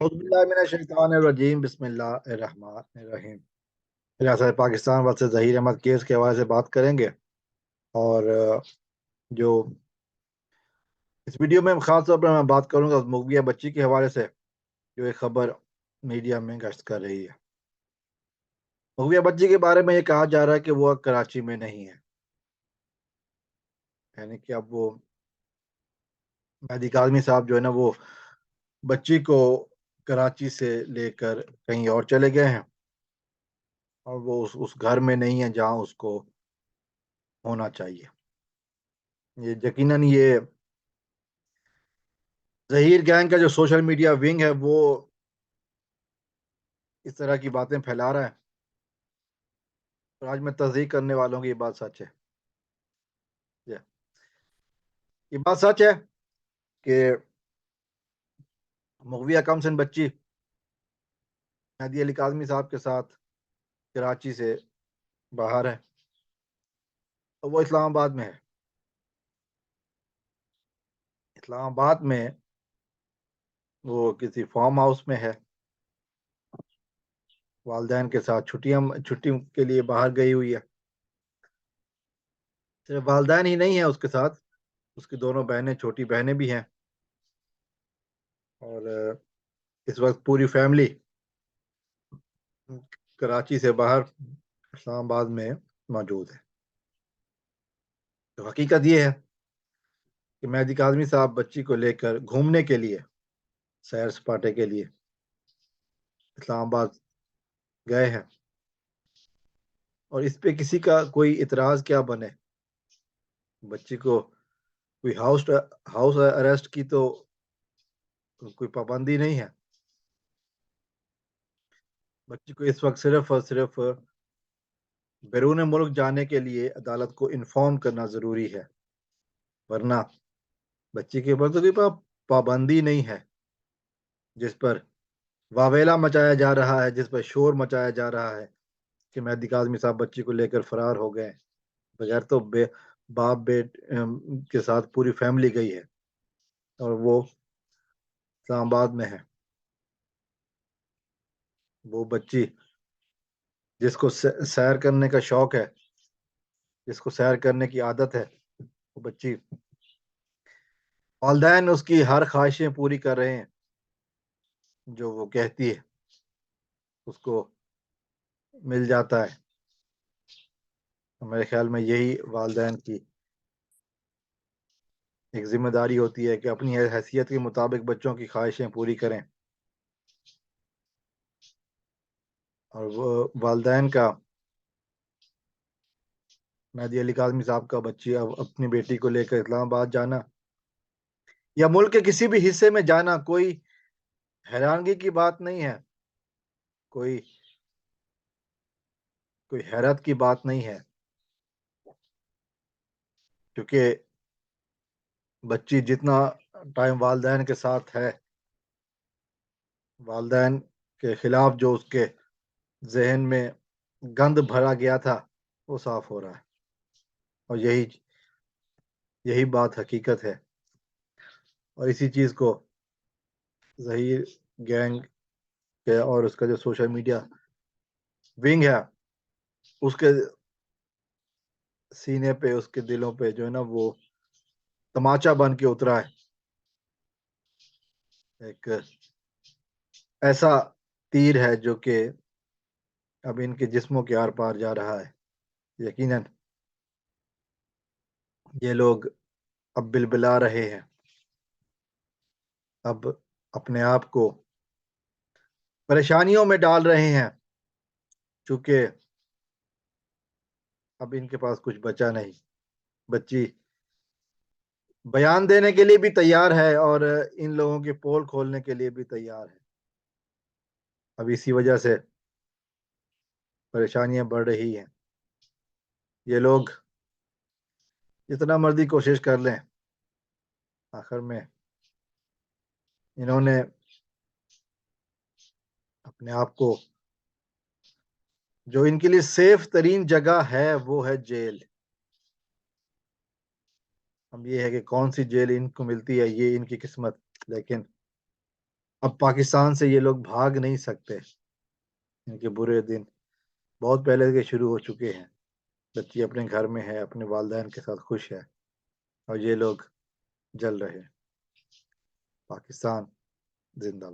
औज़ुबिल्लाहिमिनश्शैतानिर्रजीम बिस्मिल्लाहिर्रहमानिर्रहीम। रियासत Pakistan versus Zaheer Ahmad case के हवाले से बात करेंगे। और जो इस वीडियो में खास तौर पर मैं बात करूंगा उस मुगविया बच्ची के हवाले से, जो एक खबर मीडिया में गश्त कर रही है। मुगविया बच्ची के बारे में ये कहा जा रहा है कि वो कराची में नहीं है, यानी कि अब वो मेहदी काज़मी साहब जो है ना, वो बच्ची को कराची से लेकर कहीं और चले गए हैं और वो उस घर में नहीं है जहां उसको होना चाहिए। ये यकीनन ये ज़हीर गैंग का जो सोशल मीडिया विंग है वो इस तरह की बातें फैला रहा है। और आज मैं तस्दीक करने वालों की ये बात सच है। ये ये बात सच है कि मुगविया कमसन बच्ची मेहदी अली काज़मी साहब के साथ कराची से बाहर है और वो इस्लामाबाद में है। इस्लामाबाद में वो किसी फार्म हाउस में है, वालदैन के साथ छुट्टी के लिए बाहर गई हुई है। सिर्फ वालदैन ही नहीं है उसके साथ, उसकी दोनों बहनें, छोटी बहनें भी हैं। और इस वक्त पूरी फैमिली कराची से बाहर इस्लामाबाद में मौजूद है। तो हकीकत ये है कि मेहदी काज़मी साहब बच्ची को लेकर घूमने के लिए, सैर सपाटे के लिए इस्लामाबाद गए हैं। और इस पे किसी का कोई इतराज क्या बने, बच्ची को कोई हाउस अरेस्ट की तो कोई पाबंदी नहीं है। बच्ची को इस वक्त सिर्फ और सिर्फ बैरून मुल्क जाने के लिए अदालत को इन्फॉर्म करना जरूरी है, वरना बच्ची के ऊपर तो कोई पाबंदी नहीं है जिस पर वावेला मचाया जा रहा है, जिस पर शोर मचाया जा रहा है कि मेहदी काज़मी साहब बच्ची को लेकर फरार हो गए। बगैर तो बाप के साथ पूरी फैमिली गई है और वो इस्लामाबाद में है। वो बच्ची जिसको सैर करने का शौक है, जिसको सैर करने की आदत है, वो बच्ची, वालदैन उसकी हर ख्वाहिशें पूरी कर रहे हैं जो वो कहती है उसको मिल जाता है। तो मेरे ख्याल में यही वालदैन की एक जिम्मेदारी होती है कि अपनी हैसियत के मुताबिक बच्चों की ख्वाहिशें पूरी करें। और वो वालदैन का, मेहदी अली काज़मी साहब का बच्ची अब अपनी बेटी को लेकर इस्लामाबाद जाना या मुल्क के किसी भी हिस्से में जाना कोई हैरानगी की बात नहीं है, कोई कोई हैरत की बात नहीं है। क्योंकि बच्ची जितना टाइम वालदैन के साथ है, वालदैन के खिलाफ जो उसके जहन में गंद भरा गया था वो साफ हो रहा है। और यही यही बात हकीकत है। और इसी चीज को ज़हीर गैंग के और उसका जो सोशल मीडिया विंग है, उसके सीने पे, उसके दिलों पे जो है ना, वो तमाचा बन के उतरा है। एक ऐसा तीर है जो कि अब इनके जिस्मों के आर पार जा रहा है। यकीनन ये लोग अब बिलबिला रहे हैं, अब अपने आप को परेशानियों में डाल रहे हैं, क्योंकि अब इनके पास कुछ बचा नहीं। बच्ची बयान देने के लिए भी तैयार है और इन लोगों की पोल खोलने के लिए भी तैयार है। अब इसी वजह से परेशानियां बढ़ रही हैं। ये लोग जितना मर्जी कोशिश कर लें, आखिर में इन्होंने अपने आप को, जो इनके लिए सेफ तरीन जगह है वो है जेल। अब ये है कि कौन सी जेल इनको मिलती है, ये इनकी किस्मत। लेकिन अब पाकिस्तान से ये लोग भाग नहीं सकते। इनके बुरे दिन बहुत पहले के शुरू हो चुके हैं। बच्ची अपने घर में है, अपने वालिदैन के साथ खुश है, और ये लोग जल रहे हैं। पाकिस्तान जिंदाबाद।